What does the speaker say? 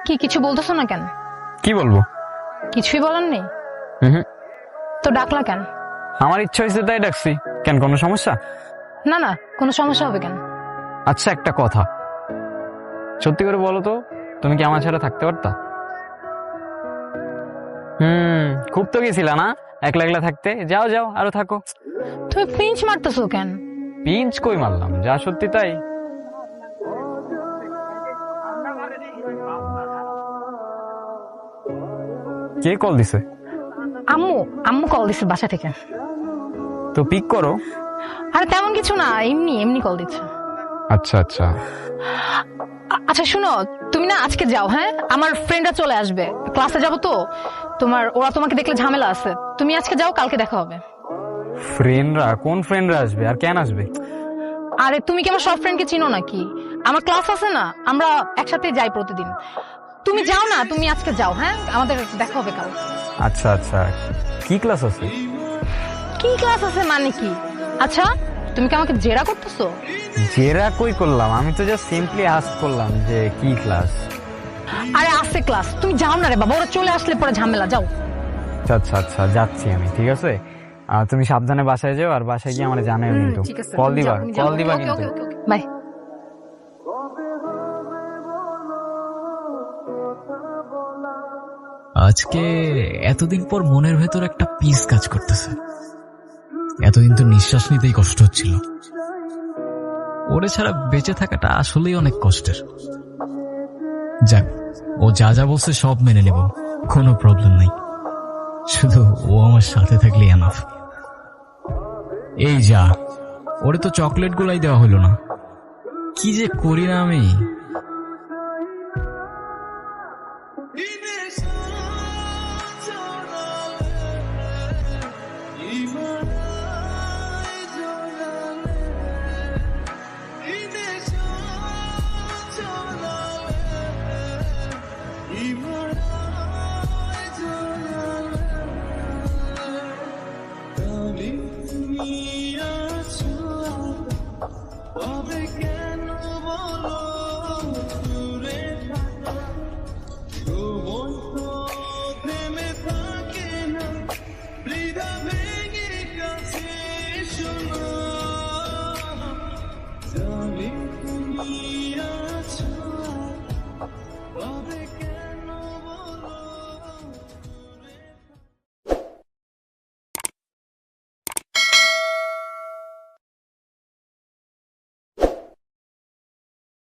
কি কিছু বলতেছো না কেন? কি বলবো? কিছুই বলার নেই? তো ডাকলা কেন? আমার ইচ্ছা হয়েছে তাই ডাকছি। কেন, কোনো সমস্যা? না না, কোনো সমস্যা হবে কেন? আচ্ছা, একটা কথা, সত্যি করে বলো তো, তুমি কি আমার ছাড়া থাকতে পারতা? খুব তো গেছিলা না একলা একলা থাকতে। যাও যাও, আরো থাকো। তুমি পিঞ্চ মারতেছো কেন? পিঞ্চ কই মারলাম, যা সত্যি তাই। কে কল দিছে? আম্মু। আম্মু কল দিছে বাসা থেকে। তো পিক করো। আরে তেমন কিছু না, এমনি এমনি কল দিচ্ছে। আচ্ছা আচ্ছা। আচ্ছা শুনো, তুমি না আজকে যাও, হ্যাঁ? আমার ফ্রেন্ডরা চলে আসবে, ক্লাসে যাবো তো। ওরা তোমাকে দেখলে ঝামেলা আছে। তুমি আজকে যাও, কালকে দেখা হবে। ফ্রেন্ডরা? কোন ফ্রেন্ডরা আসবে আর কেন আসবে? আরে তুমি কি আমার সব ফ্রেন্ডকে চিনো নাকি? আমার ক্লাস আছে না, আমরা একসাথে যাই প্রতিদিন। তুমি যাও না, তুমি আজকে যাও, হ্যাঁ? আমাদের দেখা হবে কাল। আচ্ছা আচ্ছা, কি ক্লাস আছে? কি ক্লাস আছে মানে কি? আচ্ছা, তুমি কি আমাকে জেরা করতেছো? জেরা কই করলাম, আমি তো জাস্ট সিম্পলি আস্ক করলাম যে কি ক্লাস। আরে আছে ক্লাস, তুমি যাও না রে বাবা, ওরা চলে আসলে পরে ঝামেলা। যাও। আচ্ছা আচ্ছা আচ্ছা, যাচ্ছি আমি, ঠিক আছে। তুমি সাবধানে বাসায় যাও, আর বাসায় গিয়ে আমার জানাও কিন্তু। ঠিক আছে, কল তুমি দিবা, যাও, তুমি যাও। কল দিবা ওকে, কিন্তু। ওকে, ওকে, ওকে, বাই। আজকে এতদিন পর মনের ভেতর একটা পিস কাজ করতেছে। এতদিন তো নিঃশ্বাস নিতেই কষ্ট হচ্ছিল। ওরে ছাড়া বেঁচে থাকাটা আসলেই অনেক কষ্টের। যাক, ও যা যা বলছে সব মেনে নেব, কোনো প্রবলেম নাই। শুধু ও আমার সাথে থাকলেই এনাফ। এই যা, ওরে তো চকলেট গুলাই দেওয়া হইল না। কি যে করি না আমি।